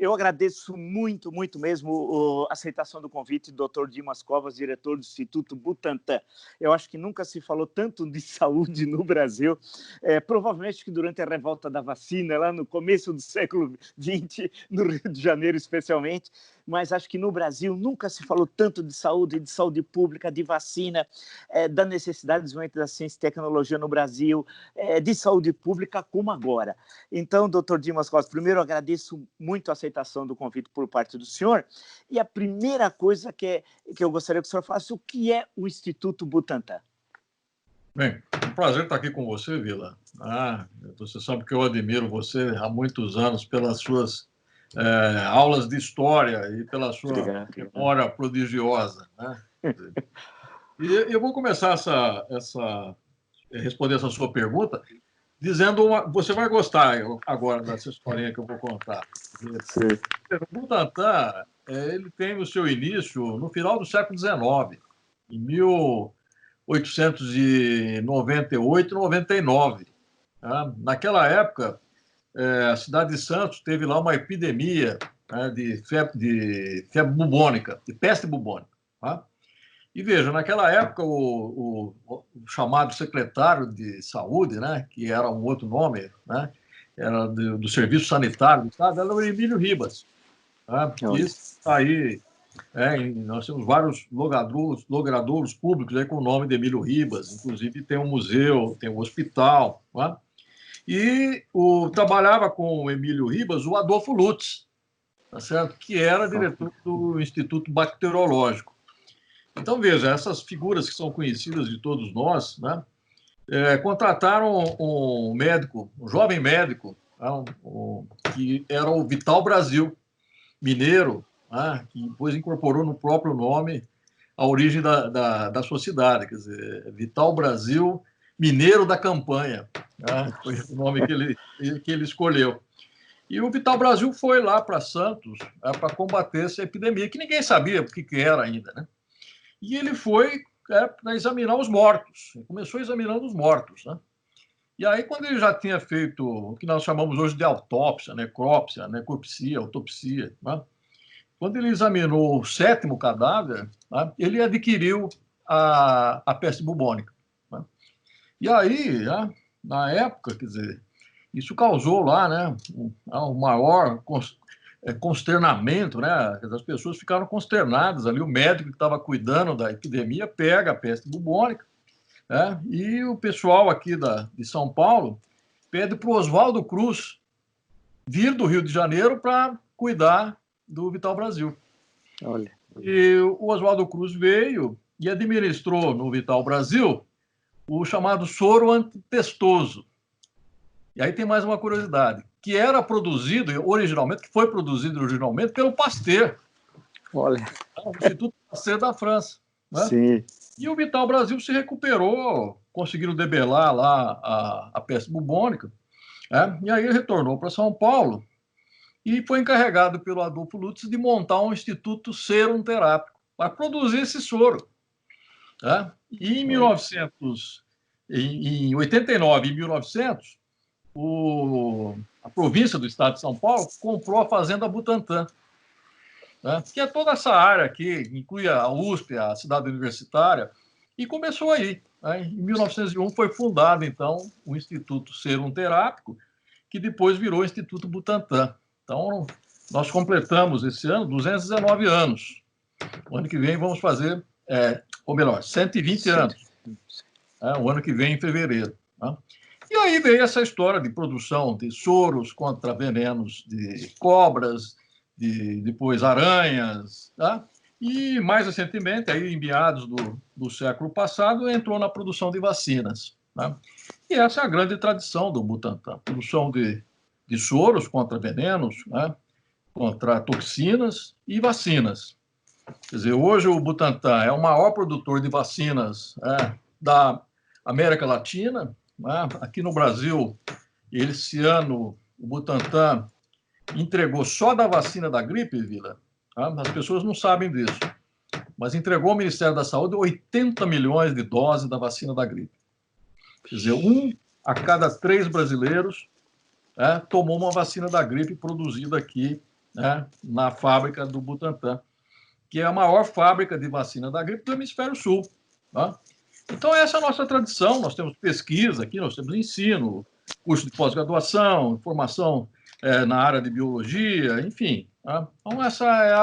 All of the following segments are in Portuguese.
Eu agradeço muito, muito mesmo a aceitação do convite do Dr. Dimas Covas, diretor do Instituto Butantan. Eu acho que nunca se falou tanto de saúde no Brasil, provavelmente que durante a revolta da vacina, lá no começo do século XX, no Rio de Janeiro especialmente, mas acho que no Brasil nunca se falou tanto de saúde pública, de vacina, da necessidade do desenvolvimento da ciência e tecnologia no Brasil, de saúde pública como agora. Então, doutor Dimas Covas, primeiro eu agradeço muito a aceitação do convite por parte do senhor, e a primeira coisa que eu gostaria que o senhor falasse, o que é o Instituto Butantan? Bem, é um prazer estar aqui com você, Vila. Você sabe que eu admiro você há muitos anos pelas suas aulas de história e pela sua memória prodigiosa, né? E eu vou começar responder essa sua pergunta dizendo você vai gostar agora dessa historinha que eu vou contar. Sim. O Butantan, ele tem o seu início no final do século XIX, em 1898, 99. Naquela época, a cidade de Santos teve lá uma epidemia, né, de febre bubônica, de peste bubônica. Tá? E veja, naquela época, o chamado secretário de saúde, né, que era um outro nome, né, era do Serviço Sanitário do Estado, era o Emílio Ribas. Tá? E está aí, nós temos vários logradouros públicos aí com o nome de Emílio Ribas, inclusive tem um museu, tem um hospital. Tá? E trabalhava com o Emílio Ribas o Adolfo Lutz, tá certo? Que era diretor do Instituto Bacteriológico. Então, veja, essas figuras que são conhecidas de todos nós, né, contrataram um médico, um jovem médico, que era o Vital Brasil, mineiro, né, que depois incorporou no próprio nome a origem da sua cidade, quer dizer, Vital Brasil, mineiro da campanha, né, foi o nome que ele escolheu. E o Vital Brasil foi lá para Santos para combater essa epidemia, que ninguém sabia o que era ainda, né? E ele foi para examinar os mortos. Ele começou examinando os mortos. Né? E aí, quando ele já tinha feito o que nós chamamos hoje de autópsia, necrópsia, necropsia, autopsia, né? Quando ele examinou o 7º cadáver, né, ele adquiriu a peste bubônica. Né? E aí, na época, quer dizer, isso causou lá, né, um maior consternamento, né? As pessoas ficaram consternadas ali. O médico que estava cuidando da epidemia pega a peste bubônica, né? E o pessoal aqui de São Paulo pede para o Oswaldo Cruz vir do Rio de Janeiro para cuidar do Vital Brasil. Olha. E o Oswaldo Cruz veio e administrou no Vital Brasil o chamado soro antipestoso. E aí tem mais uma curiosidade, que foi produzido originalmente pelo Pasteur. Olha. O Instituto Pasteur da França. Né? Sim. E o Vital Brasil se recuperou, conseguiram debelar lá a peste bubônica, né? E aí ele retornou para São Paulo e foi encarregado pelo Adolfo Lutz de montar um instituto serum terápico para produzir esse soro. Né? E em 89 e 1900, a província do estado de São Paulo comprou a fazenda Butantan, né, que é toda essa área aqui, inclui a USP, a cidade universitária, e começou aí. Né? Em 1901 foi fundado, então, o Instituto Serum Terápico, que depois virou o Instituto Butantan. Então, nós completamos esse ano 219 anos. O ano que vem vamos fazer, ou melhor, 120 anos. O ano que vem, em fevereiro. Né? E aí veio essa história de produção de soros contra venenos de cobras, depois aranhas, tá? E mais recentemente, aí, em meados do século passado, entrou na produção de vacinas. Tá? E essa é a grande tradição do Butantan, produção de soros contra venenos, né? Contra toxinas e vacinas. Quer dizer, hoje o Butantan é o maior produtor de vacinas da América Latina. Né? Aqui no Brasil, esse ano, o Butantan entregou só da vacina da gripe, Vila. Tá? As pessoas não sabem disso, mas entregou ao Ministério da Saúde 80 milhões de doses da vacina da gripe. Quer dizer, 1 a cada 3 brasileiros tomou uma vacina da gripe produzida aqui né, na fábrica do Butantan, que é a maior fábrica de vacina da gripe do Hemisfério Sul. Tá? Então, essa é a nossa tradição. Nós temos pesquisa aqui, nós temos ensino, curso de pós-graduação, formação na área de biologia, enfim. Tá? Então, essa é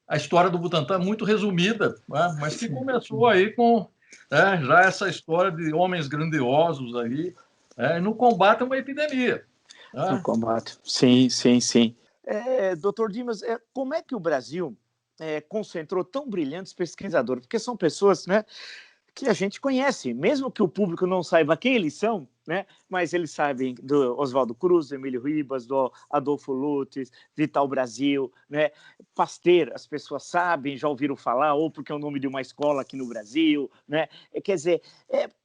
a história do Butantan, muito resumida, né? Mas que começou aí com já essa história de homens grandiosos aí no combate a uma epidemia. Tá? No combate, sim, sim, sim. Doutor Dimas, como é que o Brasil concentrou tão brilhantes pesquisadores? Porque são pessoas, né, que a gente conhece, mesmo que o público não saiba quem eles são, né? Mas eles sabem do Oswaldo Cruz, do Emílio Ribas, do Adolfo Lutz, Vital Brasil, né? Pasteur, as pessoas sabem, já ouviram falar, ou porque é o nome de uma escola aqui no Brasil, né? Quer dizer,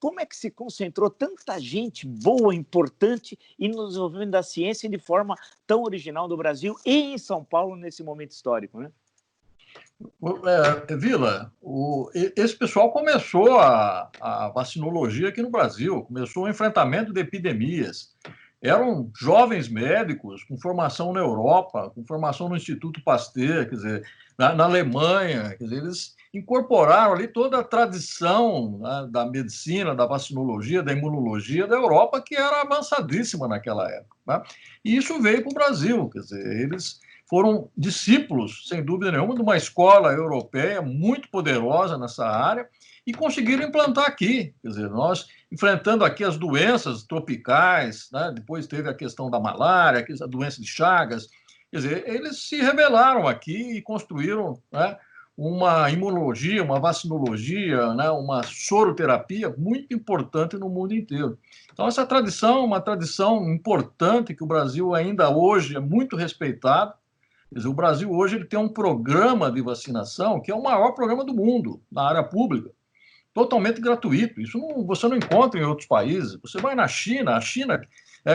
como é que se concentrou tanta gente boa, importante, e no desenvolvimento da ciência de forma tão original no Brasil e em São Paulo nesse momento histórico, né? Vila, esse pessoal começou a vacinologia aqui no Brasil, começou o enfrentamento de epidemias. Eram jovens médicos com formação na Europa, com formação no Instituto Pasteur, quer dizer, na Alemanha, quer dizer, eles incorporaram ali toda a tradição, né, da medicina, da vacinologia, da imunologia da Europa, que era avançadíssima naquela época. Né? E isso veio para o Brasil, quer dizer, eles foram discípulos, sem dúvida nenhuma, de uma escola europeia muito poderosa nessa área e conseguiram implantar aqui. Quer dizer, nós enfrentando aqui as doenças tropicais, né? Depois teve a questão da malária, a doença de Chagas. Quer dizer, eles se rebelaram aqui e construíram, né, uma imunologia, uma vacinologia, né, uma soroterapia muito importante no mundo inteiro. Então, essa tradição é uma tradição importante que o Brasil ainda hoje é muito respeitado. Quer dizer, o Brasil hoje ele tem um programa de vacinação que é o maior programa do mundo, na área pública, totalmente gratuito. Isso você não encontra em outros países. Você vai na China, a China,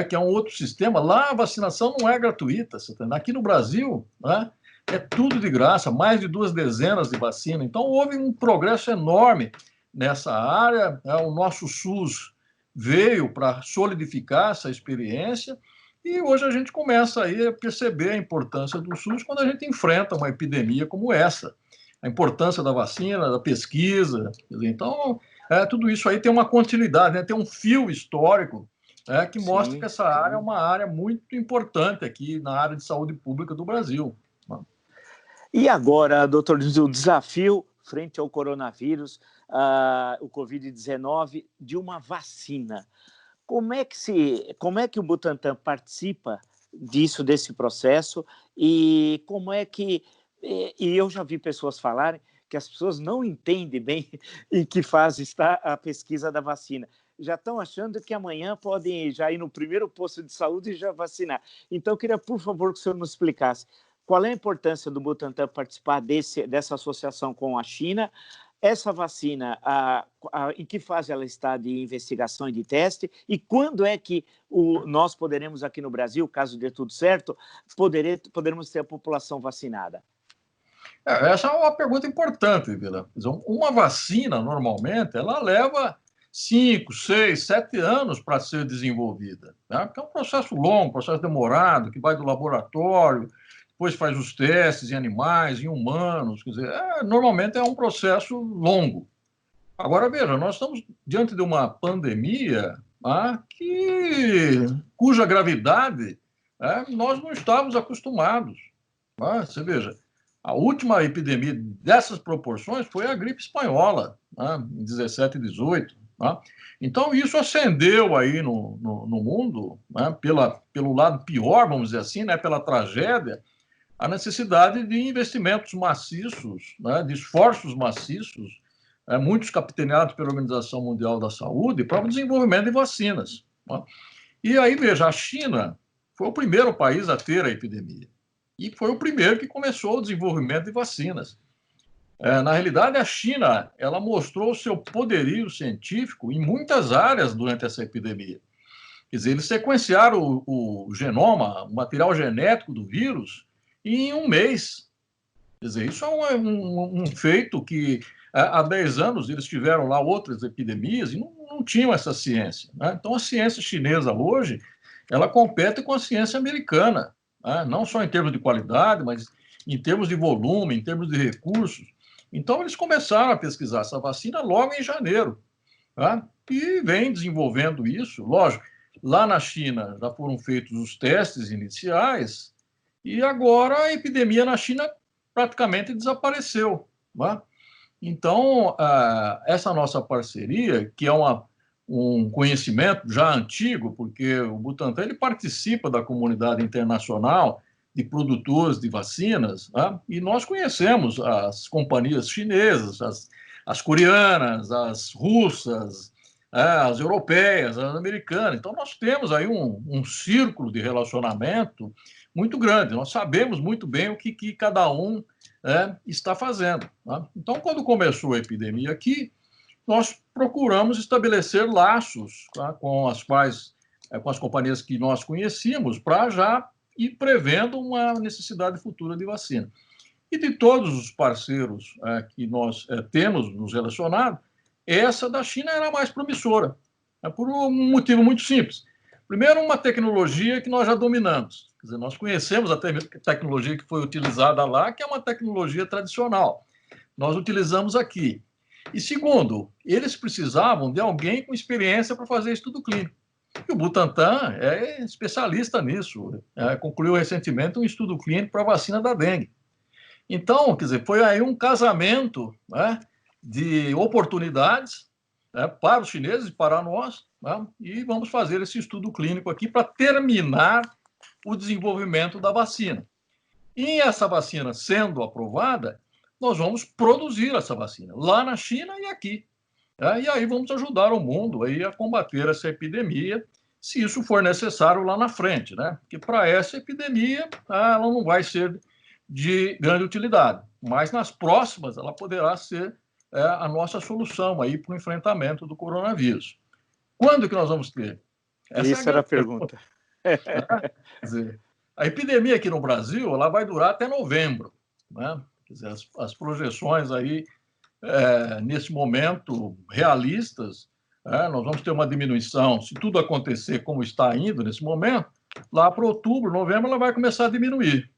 que é um outro sistema, lá a vacinação não é gratuita. Aqui no Brasil, né, é tudo de graça, mais de 2 dezenas de vacina. Então, houve um progresso enorme nessa área. O nosso SUS veio para solidificar essa experiência. E hoje a gente começa aí a perceber a importância do SUS quando a gente enfrenta uma epidemia como essa. A importância da vacina, da pesquisa. Então, tudo isso aí tem uma continuidade, né? Tem um fio histórico que mostra Sim. que essa área é uma área muito importante aqui na área de saúde pública do Brasil. E agora, doutor, o desafio frente ao coronavírus, o Covid-19, de uma vacina. Como é que o Butantan participa desse processo e como é que... E eu já vi pessoas falarem que as pessoas não entendem bem em que fase está a pesquisa da vacina. Já estão achando que amanhã podem já ir no primeiro posto de saúde e já vacinar. Então, eu queria, por favor, que o senhor nos explicasse qual é a importância do Butantan participar dessa associação com a China. Essa vacina, em que fase ela está de investigação e de teste? E quando é que nós poderemos, aqui no Brasil, caso dê tudo certo, poderemos ter a população vacinada? Essa é uma pergunta importante, Vila. Uma vacina, normalmente, ela leva 5, 6, 7 anos para ser desenvolvida. Né? Porque é um processo longo, um processo demorado, que vai do laboratório, depois faz os testes em animais, em humanos, quer dizer, normalmente é um processo longo. Agora, veja, nós estamos diante de uma pandemia cuja gravidade nós não estávamos acostumados. Você veja, a última epidemia dessas proporções foi a gripe espanhola, em 17 e 18. Então, isso acendeu aí no mundo, pelo lado pior, vamos dizer assim, pela tragédia, a necessidade de investimentos maciços, de esforços maciços, muitos capitaneados pela Organização Mundial da Saúde, para o desenvolvimento de vacinas. E aí, veja, a China foi o primeiro país a ter a epidemia e foi o primeiro que começou o desenvolvimento de vacinas. Na realidade, a China ela mostrou o seu poderio científico em muitas áreas durante essa epidemia. Quer dizer, eles sequenciaram o genoma, o material genético do vírus, em um mês. Quer dizer, isso é um feito que há 10 anos eles tiveram lá outras epidemias e não tinham essa ciência. Então, a ciência chinesa hoje, ela compete com a ciência americana. não só em termos de qualidade, mas em termos de volume, em termos de recursos. Então, eles começaram a pesquisar essa vacina logo em janeiro, e vem desenvolvendo isso. Lógico, lá na China já foram feitos os testes iniciais e agora a epidemia na China praticamente desapareceu. Então, essa nossa parceria, que é um conhecimento já antigo, porque o Butantan ele participa da comunidade internacional de produtores de vacinas, e nós conhecemos as companhias chinesas, as coreanas, as russas, as europeias, as americanas. Então, nós temos aí um círculo de relacionamento muito grande. Nós sabemos muito bem o que cada um está fazendo. Então, quando começou a epidemia aqui, nós procuramos estabelecer laços com as companhias que nós conhecíamos para já ir prevendo uma necessidade futura de vacina. E de todos os parceiros que nós temos nos relacionado, essa da China era a mais promissora, por um motivo muito simples. Primeiro, uma tecnologia que nós já dominamos. Quer dizer, nós conhecemos a tecnologia que foi utilizada lá, que é uma tecnologia tradicional. Nós utilizamos aqui. E segundo, eles precisavam de alguém com experiência para fazer estudo clínico. E o Butantan é especialista nisso. Concluiu recentemente um estudo clínico para a vacina da dengue. Então, quer dizer, foi aí um casamento de oportunidades para os chineses e para nós, e vamos fazer esse estudo clínico aqui para terminar o desenvolvimento da vacina. E essa vacina sendo aprovada, nós vamos produzir essa vacina lá na China e aqui. E aí vamos ajudar o mundo aí a combater essa epidemia, se isso for necessário lá na frente, Porque para essa epidemia ela não vai ser de grande utilidade, mas nas próximas ela poderá ser a nossa solução aí para o enfrentamento do coronavírus. Quando que nós vamos ter? Essa era a pergunta. Quer dizer, a epidemia aqui no Brasil ela vai durar até novembro, Quer dizer, as projeções aí, nesse momento, realistas, nós vamos ter uma diminuição, se tudo acontecer como está indo nesse momento, lá para outubro, novembro, ela vai começar a diminuir.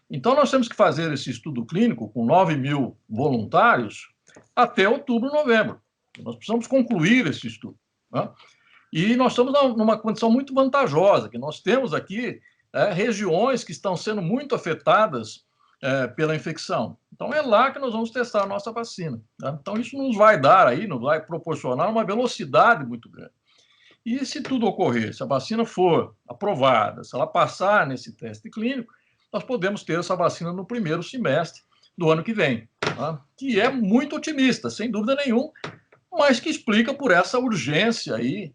Então, nós temos que fazer esse estudo clínico com 9.000 voluntários até outubro, novembro. Nós precisamos concluir esse estudo. E nós estamos numa condição muito vantajosa, que nós temos aqui regiões que estão sendo muito afetadas pela infecção. Então, é lá que nós vamos testar a nossa vacina. Então, isso nos vai proporcionar uma velocidade muito grande. E se tudo ocorrer, se a vacina for aprovada, se ela passar nesse teste clínico, nós podemos ter essa vacina no primeiro semestre do ano que vem, que é muito otimista, sem dúvida nenhuma, mas que explica por essa urgência aí,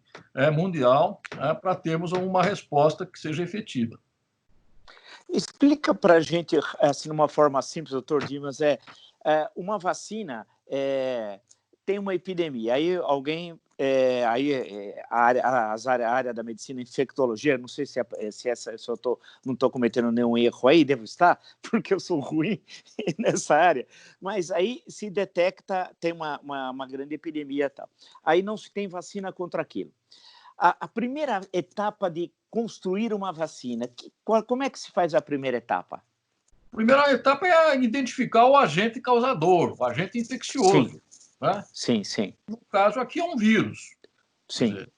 mundial para termos uma resposta que seja efetiva. Explica para a gente, assim, de uma forma simples, doutor Dimas, uma vacina tem uma epidemia, aí alguém, a área da medicina infectologia, não sei se eu não estou cometendo nenhum erro aí, devo estar, porque eu sou ruim nessa área, mas aí se detecta, tem uma grande epidemia e tal, aí não se tem vacina contra aquilo. A primeira etapa de construir uma vacina, como é que se faz a primeira etapa? A primeira etapa é identificar o agente causador, o agente infeccioso. Sim, sim. No caso aqui é um vírus. Sim. Dizer,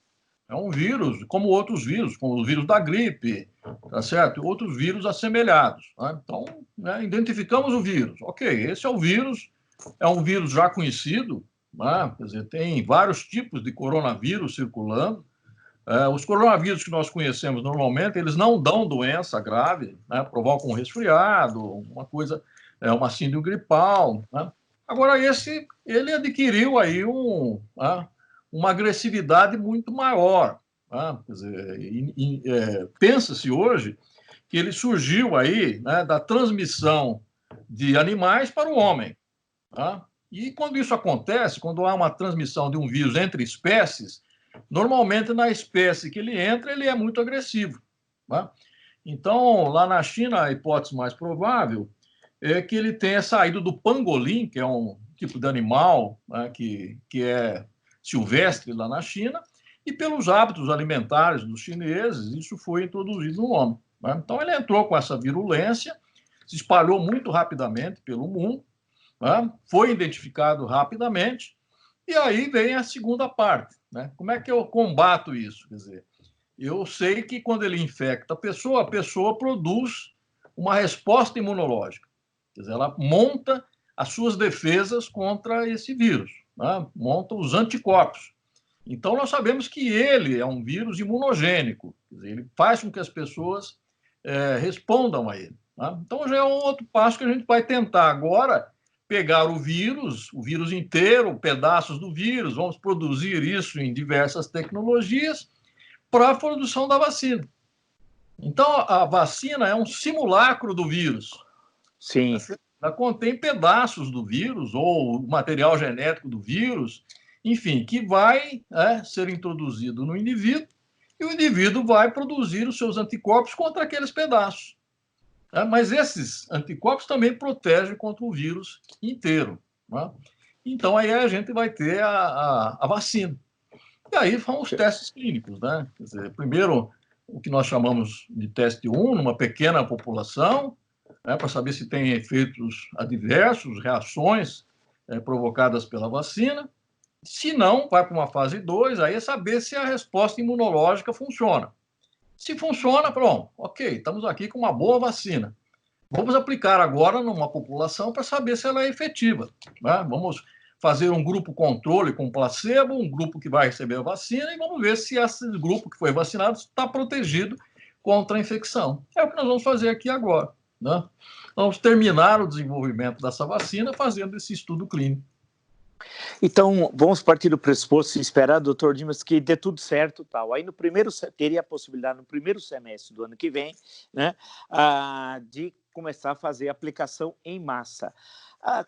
é um vírus, como outros vírus, como o vírus da gripe, tá certo? Outros vírus assemelhados. Então, identificamos o vírus. Ok, esse é o vírus, é um vírus já conhecido, quer dizer, tem vários tipos de coronavírus circulando. Os coronavírus que nós conhecemos normalmente, eles não dão doença grave, provocam um resfriado, uma síndrome gripal. Agora, ele adquiriu aí uma agressividade muito maior. Quer dizer, pensa-se hoje que ele surgiu aí da transmissão de animais para o homem. E quando isso acontece, quando há uma transmissão de um vírus entre espécies, normalmente na espécie que ele entra, ele é muito agressivo. Então, lá na China, a hipótese mais provável é que ele tenha saído do pangolim, que é um tipo de animal que é silvestre lá na China, e pelos hábitos alimentares dos chineses, isso foi introduzido no homem. né? Então, ele entrou com essa virulência, se espalhou muito rapidamente pelo mundo, né? Foi identificado rapidamente, e aí vem a segunda parte, né? Como é que eu combato isso? Quer dizer, eu sei que quando ele infecta a pessoa produz uma resposta imunológica. Quer dizer, ela monta as suas defesas contra esse vírus, né? Monta os anticorpos. Então, nós sabemos que ele é um vírus imunogênico, quer dizer, ele faz com que as pessoas respondam a ele, né? Então, já é um outro passo que a gente vai tentar agora pegar o vírus inteiro, pedaços do vírus, vamos produzir isso em diversas tecnologias para a produção da vacina. Então, a vacina é um simulacro do vírus. Sim. Ela contém pedaços do vírus ou material genético do vírus, enfim, que vai ser introduzido no indivíduo e o indivíduo vai produzir os seus anticorpos contra aqueles pedaços. Mas esses anticorpos também protegem contra o vírus inteiro, né? Então, aí a gente vai ter a vacina. E aí vão os testes clínicos, né? Quer dizer, primeiro, o que nós chamamos de teste 1, numa pequena população, né, para saber se tem efeitos adversos, reações provocadas pela vacina. Se não, vai para uma fase 2, aí é saber se a resposta imunológica funciona. Se funciona, pronto, ok, estamos aqui com uma boa vacina. Vamos aplicar agora numa população para saber se ela é efetiva, né? Vamos fazer um grupo controle com placebo, um grupo que vai receber a vacina, e vamos ver se esse grupo que foi vacinado está protegido contra a infecção. É o que nós vamos fazer aqui agora, né? Vamos terminar o desenvolvimento dessa vacina fazendo esse estudo clínico. Então, vamos partir do pressuposto e esperar, doutor Dimas, que dê tudo certo, tal. Aí teria a possibilidade, no primeiro semestre do ano que vem, né, de começar a fazer aplicação em massa.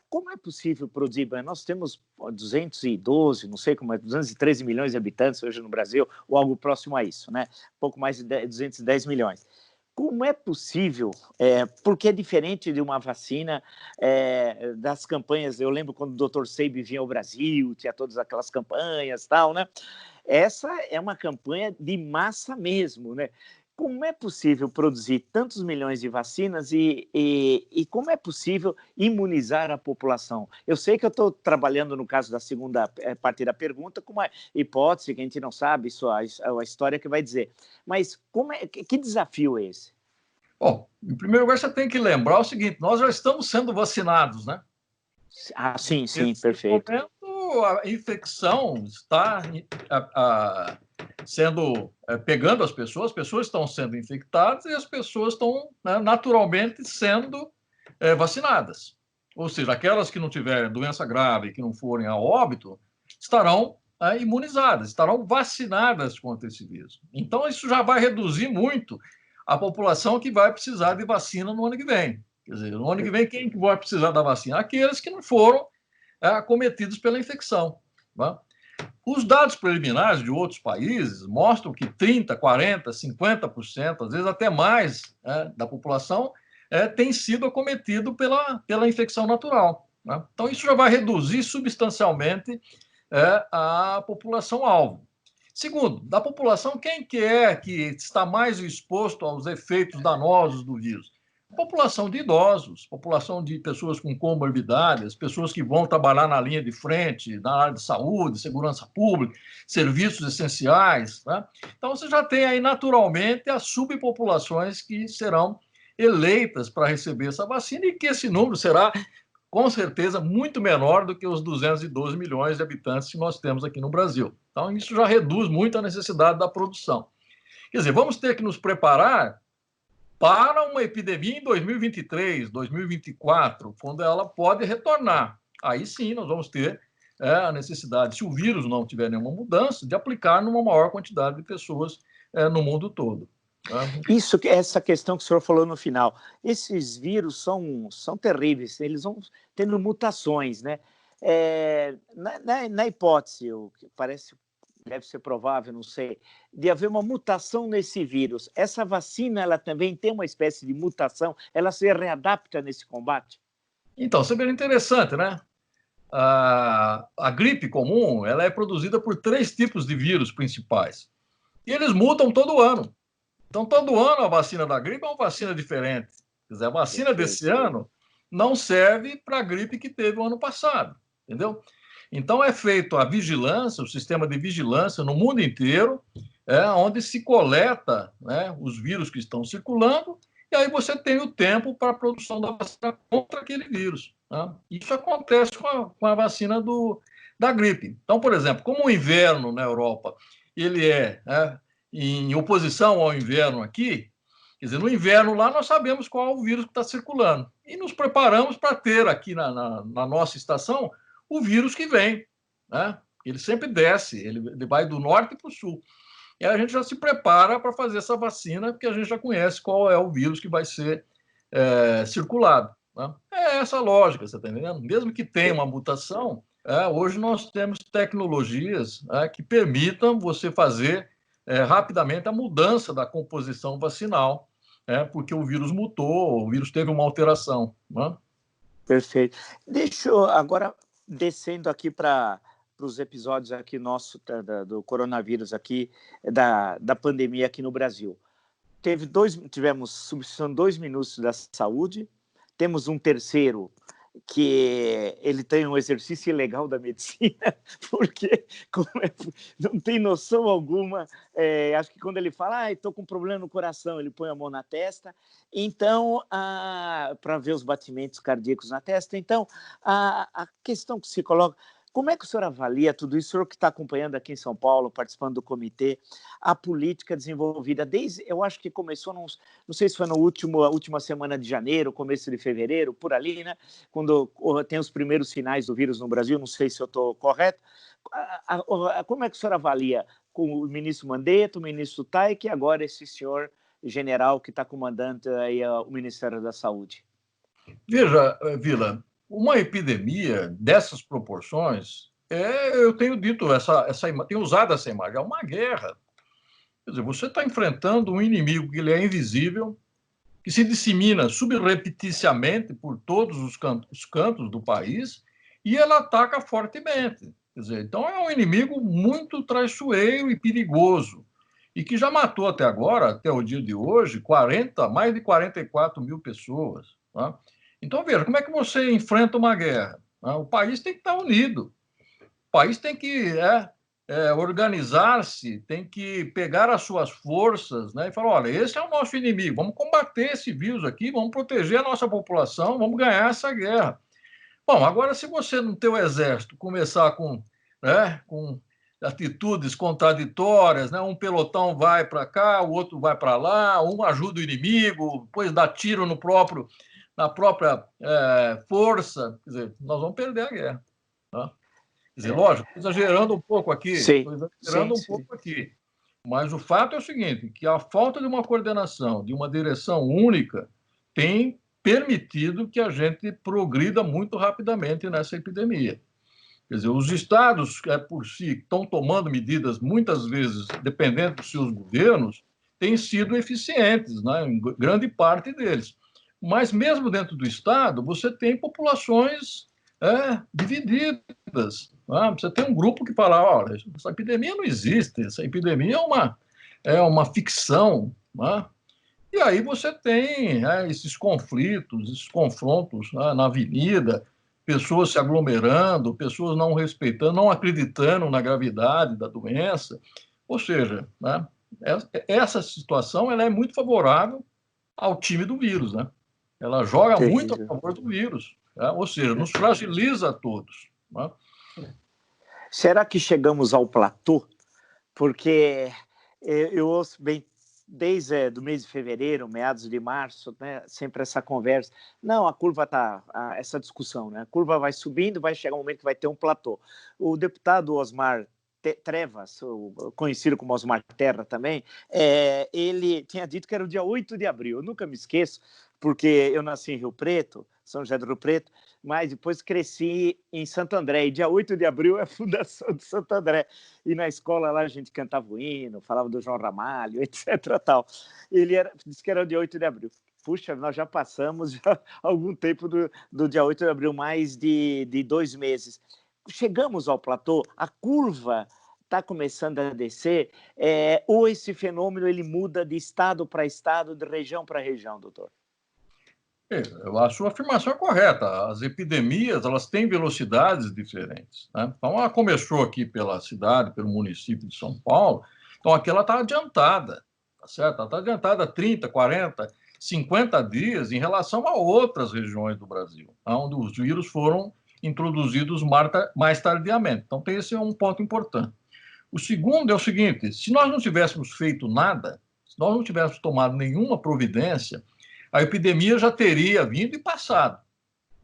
Como é possível produzir? Nós temos 212, não sei como é, 213 milhões de habitantes hoje no Brasil, ou algo próximo a isso, né? Pouco mais de 210 milhões. Como é possível, porque é diferente de uma vacina das campanhas, eu lembro quando o Dr. Seib vinha ao Brasil, tinha todas aquelas campanhas e tal, né? Essa é uma campanha de massa mesmo, né? Como é possível produzir tantos milhões de vacinas e como é possível imunizar a população? Eu sei que eu estou trabalhando, no caso da segunda parte da pergunta, com uma hipótese que a gente não sabe, isso a história que vai dizer. Mas que desafio é esse? Bom, em primeiro lugar, você tem que lembrar o seguinte, nós já estamos sendo vacinados, né? Sim, perfeito. Nesse momento, a infecção está pegando as pessoas estão sendo infectadas e as pessoas estão, né, naturalmente sendo vacinadas. Ou seja, aquelas que não tiverem doença grave, que não forem a óbito, estarão imunizadas, estarão vacinadas contra esse vírus. Então, isso já vai reduzir muito a população que vai precisar de vacina no ano que vem. Quer dizer, no ano que vem, quem vai precisar da vacina? Aqueles que não foram acometidos pela infecção, né? Os dados preliminares de outros países mostram que 30%, 40%, 50%, às vezes até mais, da população tem sido acometido pela infecção natural, né? Então, isso já vai reduzir substancialmente a população-alvo. Segundo, da população, quem que está mais exposto aos efeitos danosos do vírus? População de idosos, população de pessoas com comorbidades, pessoas que vão trabalhar na linha de frente, na área de saúde, segurança pública, serviços essenciais, né? Então, você já tem aí, naturalmente, as subpopulações que serão eleitas para receber essa vacina e que esse número será, com certeza, muito menor do que os 212 milhões de habitantes que nós temos aqui no Brasil. Então, isso já reduz muito a necessidade da produção. Quer dizer, vamos ter que nos preparar para uma epidemia em 2023, 2024, quando ela pode retornar. Aí sim nós vamos ter a necessidade, se o vírus não tiver nenhuma mudança, de aplicar numa maior quantidade de pessoas no mundo todo. Essa questão que o senhor falou no final, esses vírus são terríveis, eles vão tendo mutações, né? Na hipótese, o que parece deve ser provável, não sei, de haver uma mutação nesse vírus, essa vacina ela também tem uma espécie de mutação, ela se readapta nesse combate? Então, isso é bem interessante, né? A gripe comum ela é produzida por 3 tipos de vírus principais. E eles mutam todo ano. Então, todo ano a vacina da gripe é uma vacina diferente. Quer dizer, a vacina desse ano não serve para a gripe que teve o ano passado, entendeu? Então, é feito a vigilância, o sistema de vigilância no mundo inteiro, onde se coleta, né, os vírus que estão circulando, e aí você tem o tempo para a produção da vacina contra aquele vírus. Né? Isso acontece com a vacina da gripe. Então, por exemplo, como o inverno na Europa ele é em oposição ao inverno aqui, quer dizer, no inverno lá nós sabemos qual é o vírus que está circulando. E nos preparamos para ter aqui na nossa estação o vírus que vem. Né? Ele sempre desce, ele vai do norte para o sul. E a gente já se prepara para fazer essa vacina, porque a gente já conhece qual é o vírus que vai ser circulado. Né? É essa a lógica, você está entendendo? Mesmo que tenha uma mutação, hoje nós temos tecnologias que permitam você fazer rapidamente a mudança da composição vacinal, porque o vírus mutou, o vírus teve uma alteração. Né? Perfeito. Deixa eu agora, descendo aqui para os episódios aqui nosso do coronavírus aqui, da pandemia aqui no Brasil. Tivemos substituição 2 ministros da saúde, temos um terceiro que ele tem um exercício ilegal da medicina, porque não tem noção alguma. Acho que quando ele fala, estou com problema no coração, ele põe a mão na testa, então, para ver os batimentos cardíacos na testa. Então, a questão que se coloca, como é que o senhor avalia tudo isso? O senhor que está acompanhando aqui em São Paulo, participando do comitê, a política desenvolvida eu acho que começou, não sei se foi a última semana de janeiro, começo de fevereiro, por ali, né? Quando tem os primeiros sinais do vírus no Brasil, não sei se eu estou correto. Como é que o senhor avalia com o ministro Mandetta, o ministro Taik e agora esse senhor general que está comandando aí o Ministério da Saúde? Veja, Vila, uma epidemia dessas proporções, eu tenho dito, tenho usado essa imagem, é uma guerra. Quer dizer, você está enfrentando um inimigo que ele é invisível, que se dissemina subrepticiamente por todos os cantos do país e ela ataca fortemente. Quer dizer, então é um inimigo muito traiçoeiro e perigoso e que já matou até agora, até o dia de hoje, mais de 44 mil pessoas. Tá? Então, veja, como é que você enfrenta uma guerra? O país tem que estar unido. O país tem que organizar-se, tem que pegar as suas forças, né, e falar, olha, esse é o nosso inimigo, vamos combater esse vírus aqui, vamos proteger a nossa população, vamos ganhar essa guerra. Bom, agora, se você no teu exército começar com atitudes contraditórias, né, um pelotão vai para cá, o outro vai para lá, um ajuda o inimigo, depois dá tiro na própria força, quer dizer, nós vamos perder a guerra. Tá? Quer dizer, lógico, estou exagerando um pouco aqui, mas o fato é o seguinte, que a falta de uma coordenação, de uma direção única, tem permitido que a gente progrida muito rapidamente nessa epidemia. Quer dizer, os estados, por si, estão tomando medidas, muitas vezes, dependendo dos seus governos, têm sido eficientes, né, em grande parte deles. Mas, mesmo dentro do estado, você tem populações divididas. Você tem um grupo que fala, olha, essa epidemia não existe, essa epidemia é uma ficção. E aí você tem esses conflitos, esses confrontos na avenida, pessoas se aglomerando, pessoas não respeitando, não acreditando na gravidade da doença. Ou seja, essa situação ela é muito favorável ao time do vírus. Né? Ela joga muito a favor do vírus. Ou seja, nos fragiliza a todos. Né? Será que chegamos ao platô? Porque eu ouço bem, desde do mês de fevereiro, meados de março, né, sempre essa conversa. Não, a curva está, essa discussão, né? A curva vai subindo, vai chegar um momento que vai ter um platô. O deputado Osmar Trevas, conhecido como Osmar Terra também, ele tinha dito que era o dia 8 de abril. Eu nunca me esqueço, porque eu nasci em Rio Preto, São José do Rio Preto, mas depois cresci em Santo André, e dia 8 de abril é a fundação de Santo André. E na escola lá a gente cantava o hino, falava do João Ramalho, etc. Tal. Ele disse que era o dia 8 de abril. Puxa, nós já passamos já algum tempo do dia 8 de abril, mais de 2 meses. Chegamos ao platô, a curva está começando a descer, ou esse fenômeno ele muda de estado para estado, de região para região, doutor? A sua afirmação é correta. As epidemias, elas têm velocidades diferentes, né? Então, ela começou aqui pela cidade, pelo município de São Paulo, então aqui ela está adiantada, tá certo? Ela está adiantada 30, 40, 50 dias em relação a outras regiões do Brasil, onde os vírus foram introduzidos mais tardiamente. Então, esse é um ponto importante. O segundo é o seguinte: se nós não tivéssemos feito nada, se nós não tivéssemos tomado nenhuma providência, a epidemia já teria vindo e passado,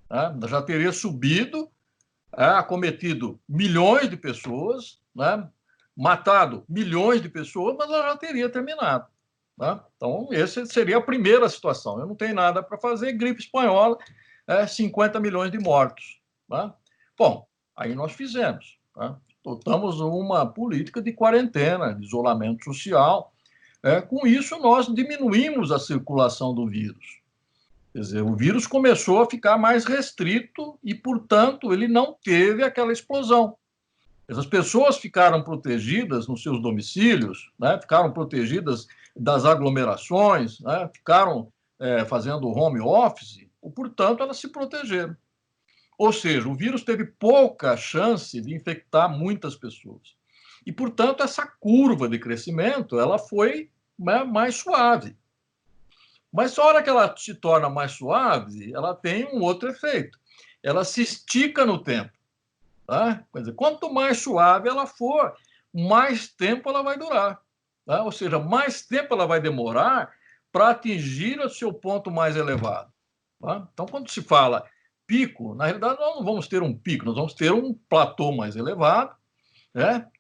né? Já teria subido, acometido milhões de pessoas, né? Matado milhões de pessoas, mas ela já teria terminado, né? Então, essa seria a primeira situação. Eu não tenho nada para fazer, gripe espanhola, 50 milhões de mortos, né? Bom, aí nós fizemos, né? Adotamos uma política de quarentena, de isolamento social. Com isso, nós diminuímos a circulação do vírus. Quer dizer, o vírus começou a ficar mais restrito e, portanto, ele não teve aquela explosão. Essas pessoas ficaram protegidas nos seus domicílios, né? Ficaram protegidas das aglomerações, né? Ficaram fazendo home office, e, portanto, elas se protegeram. Ou seja, o vírus teve pouca chance de infectar muitas pessoas. E, portanto, essa curva de crescimento ela foi, né, mais suave. Mas a hora que ela se torna mais suave, ela tem um outro efeito. Ela se estica no tempo. Tá? Quer dizer, quanto mais suave ela for, mais tempo ela vai durar. Tá? Ou seja, mais tempo ela vai demorar para atingir o seu ponto mais elevado. Tá? Então, quando se fala pico, na realidade, nós não vamos ter um pico, nós vamos ter um platô mais elevado,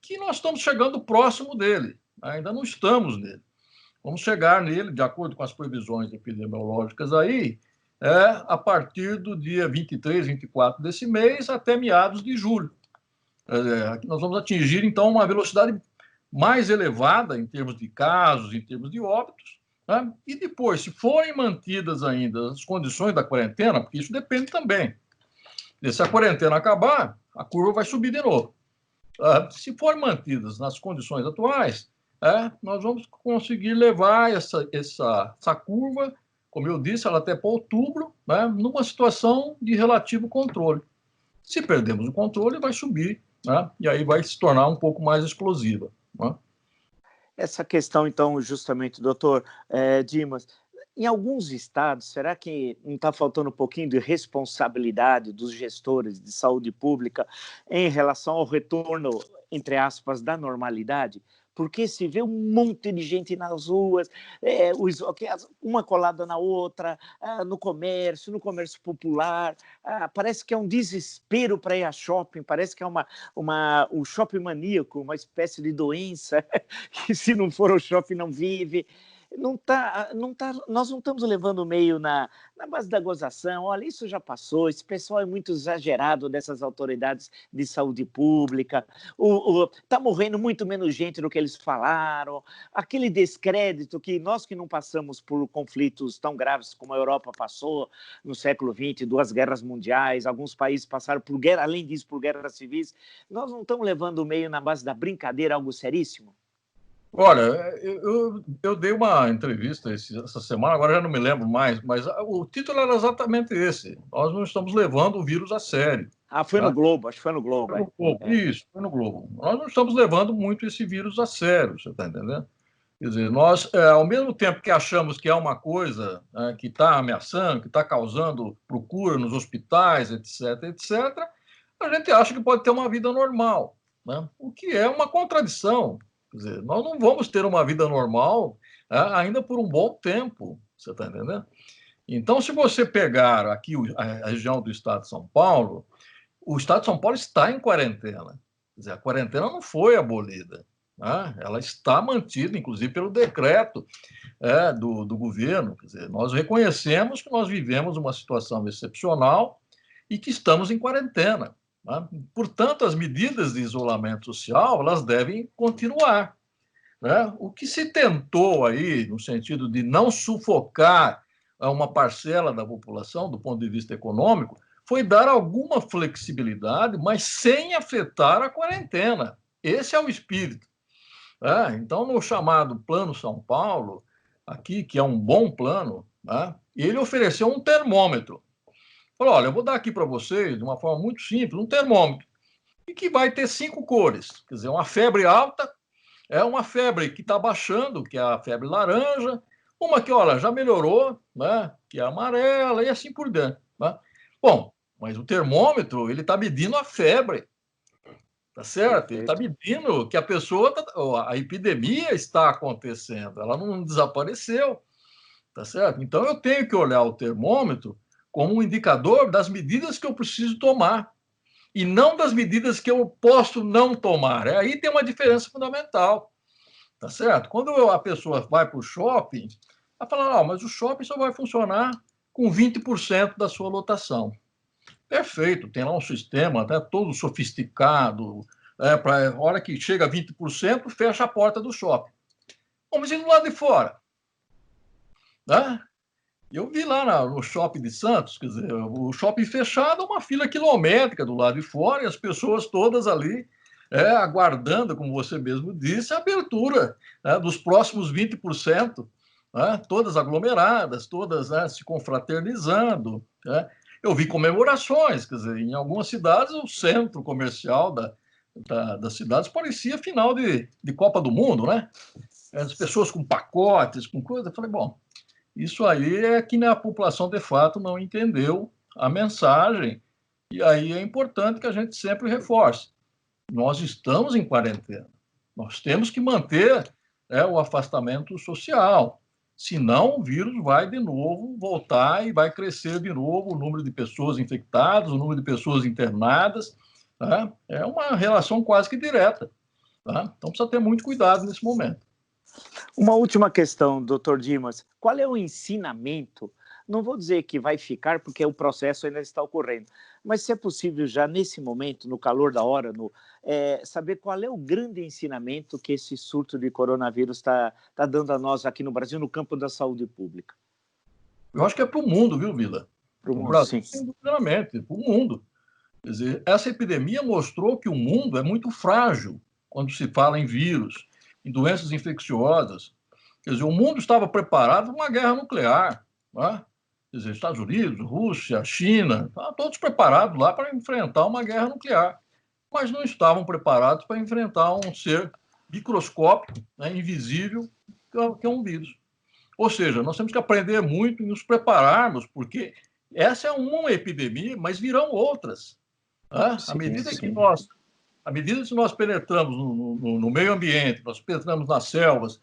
que nós estamos chegando próximo dele. Ainda não estamos nele. Vamos chegar nele, de acordo com as previsões epidemiológicas aí, a partir do dia 23, 24 desse mês até meados de julho. Nós vamos atingir, então, uma velocidade mais elevada em termos de casos, em termos de óbitos, né? E depois, se forem mantidas ainda as condições da quarentena, porque isso depende também. E se a quarentena acabar, a curva vai subir de novo. Se forem mantidas nas condições atuais, nós vamos conseguir levar essa curva, como eu disse, ela até para outubro, né, numa situação de relativo controle. Se perdemos o controle, vai subir, né, e aí vai se tornar um pouco mais explosiva, né? Essa questão, então, justamente, doutor Dimas, em alguns estados, será que não está faltando um pouquinho de responsabilidade dos gestores de saúde pública em relação ao retorno, entre aspas, da normalidade? Porque se vê um monte de gente nas ruas, uma colada na outra, no comércio popular, parece que é um desespero para ir a shopping, parece que é um shopping maníaco, uma espécie de doença, que se não for ao shopping não vive. Nós não estamos levando o meio na base da gozação. Olha, isso já passou, esse pessoal é muito exagerado dessas autoridades de saúde pública, está morrendo muito menos gente do que eles falaram, aquele descrédito que nós que não passamos por conflitos tão graves como a Europa passou no século XX, 2 guerras mundiais, alguns países passaram por guerra, além disso por guerras civis, nós não estamos levando o meio na base da brincadeira, algo seríssimo? Olha, eu dei uma entrevista essa semana, agora já não me lembro mais, mas o título era exatamente esse: nós não estamos levando o vírus a sério. Foi no Globo, acho que foi no Globo. Foi no Globo, isso, foi no Globo. Nós não estamos levando muito esse vírus a sério, você está entendendo? Quer dizer, nós, ao mesmo tempo que achamos que é uma coisa que está ameaçando, que está causando procura nos hospitais, etc., etc., a gente acha que pode ter uma vida normal, né? O que é uma contradição. Quer dizer, nós não vamos ter uma vida normal ainda por um bom tempo, você está entendendo? Então, se você pegar aqui a região do estado de São Paulo, o estado de São Paulo está em quarentena. Quer dizer, a quarentena não foi abolida, né? Ela está mantida, inclusive, pelo decreto do governo. Quer dizer, nós reconhecemos que nós vivemos uma situação excepcional e que estamos em quarentena. Né? Portanto, as medidas de isolamento social elas devem continuar. Né? O que se tentou aí, no sentido de não sufocar uma parcela da população, do ponto de vista econômico, foi dar alguma flexibilidade, mas sem afetar a quarentena. Esse é o espírito. Né? Então, no chamado Plano São Paulo, aqui, que é um bom plano, né? Ele ofereceu um termômetro. Falou, olha, eu vou dar aqui para vocês, de uma forma muito simples, um termômetro, e que vai ter 5 cores. Quer dizer, uma febre alta é uma febre que está baixando, que é a febre laranja, uma que, olha, já melhorou, né? Que é a amarela, e assim por diante. Né? Bom, mas o termômetro, ele está medindo a febre. Tá certo? Ele está medindo que a pessoa, a epidemia está acontecendo, ela não desapareceu, tá certo? Então eu tenho que olhar o termômetro como um indicador das medidas que eu preciso tomar e não das medidas que eu posso não tomar. Aí tem uma diferença fundamental, tá certo? Quando a pessoa vai para o shopping, ela fala, não, mas o shopping só vai funcionar com 20% da sua lotação. Perfeito, tem lá um sistema, né, todo sofisticado, para a hora que chega a 20%, fecha a porta do shopping. Vamos ir do lado de fora. Né? Eu vi lá no shopping de Santos, quer dizer, o shopping fechado, uma fila quilométrica do lado de fora, e as pessoas todas ali aguardando, como você mesmo disse, a abertura, né, dos próximos 20%, né, todas aglomeradas, todas, né, se confraternizando. Né? Eu vi comemorações, quer dizer, em algumas cidades o centro comercial das cidades parecia final de Copa do Mundo, né? As pessoas com pacotes, com coisa. Eu falei, bom, isso aí é que a população, de fato, não entendeu a mensagem. E aí é importante que a gente sempre reforce. Nós estamos em quarentena. Nós temos que manter o afastamento social. Senão, o vírus vai de novo voltar e vai crescer de novo o número de pessoas infectadas, o número de pessoas internadas. Tá? É uma relação quase que direta. Tá? Então, precisa ter muito cuidado nesse momento. Uma última questão, doutor Dimas. Qual é o ensinamento? Não vou dizer que vai ficar, porque o processo ainda está ocorrendo, mas se é possível já nesse momento, no calor da hora, saber qual é o grande ensinamento que esse surto de coronavírus está dando a nós aqui no Brasil, no campo da saúde pública? Eu acho que é para o mundo, viu, Vila? Para o O mundo, Brasil, sim. indubitavelmente, para o mundo. Quer dizer, essa epidemia mostrou que o mundo é muito frágil quando se fala em vírus, em doenças infecciosas. Quer dizer, o mundo estava preparado para uma guerra nuclear. Né? Quer dizer, Estados Unidos, Rússia, China, estavam todos preparados lá para enfrentar uma guerra nuclear, mas não estavam preparados para enfrentar um ser microscópico, né, invisível, que é um vírus. Ou seja, nós temos que aprender muito e nos prepararmos, porque essa é uma epidemia, mas virão outras. Né? Sim, sim. À medida que nós penetramos no meio ambiente, nós penetramos nas selvas,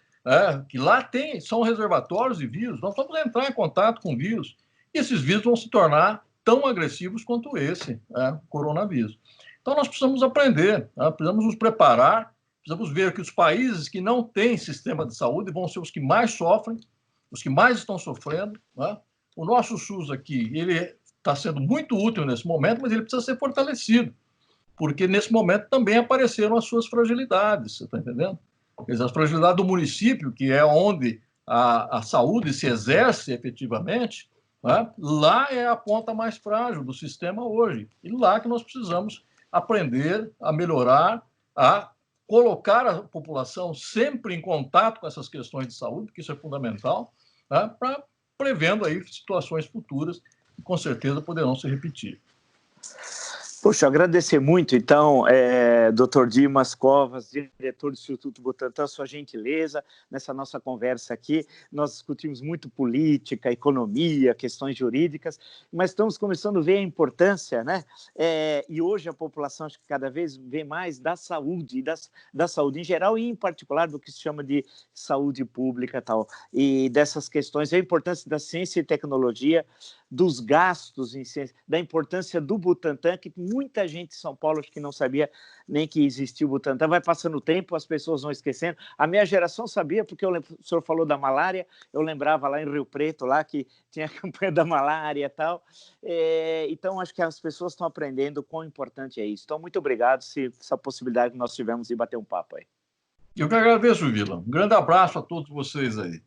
que lá são reservatórios de vírus, nós vamos entrar em contato com vírus, e esses vírus vão se tornar tão agressivos quanto esse coronavírus. Então, nós precisamos aprender, precisamos nos preparar, precisamos ver que os países que não têm sistema de saúde vão ser os que mais sofrem, os que mais estão sofrendo. Né? O nosso SUS aqui, ele está sendo muito útil nesse momento, mas ele precisa ser fortalecido, porque nesse momento também apareceram as suas fragilidades, você está entendendo? Quer dizer, as fragilidades do município, que é onde a saúde se exerce efetivamente, né? Lá é a ponta mais frágil do sistema hoje. E lá que nós precisamos aprender a melhorar, a colocar a população sempre em contato com essas questões de saúde, que isso é fundamental, né? Para prevendo aí situações futuras que com certeza poderão se repetir. Poxa, agradecer muito, então, Dr. Dimas Covas, diretor do Instituto Butantan, sua gentileza nessa nossa conversa aqui. Nós discutimos muito política, economia, questões jurídicas, mas estamos começando a ver a importância, né? E hoje a população acho que cada vez vê mais da saúde, da saúde em geral e em particular do que se chama de saúde pública e tal. E dessas questões, a importância da ciência e tecnologia, dos gastos em ciência, da importância do Butantan, que muita gente em São Paulo acho que não sabia nem que existia o Butantan. Vai passando o tempo, as pessoas vão esquecendo. A minha geração sabia, porque o senhor falou da malária, eu lembrava lá em Rio Preto, lá que tinha a campanha da malária e tal. Então, acho que as pessoas estão aprendendo quão importante é isso. Então, muito obrigado essa possibilidade que nós tivemos de bater um papo aí. Eu que agradeço, Vila. Um grande abraço a todos vocês aí.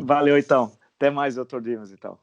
Valeu, então. Até mais, doutor Dimas, então.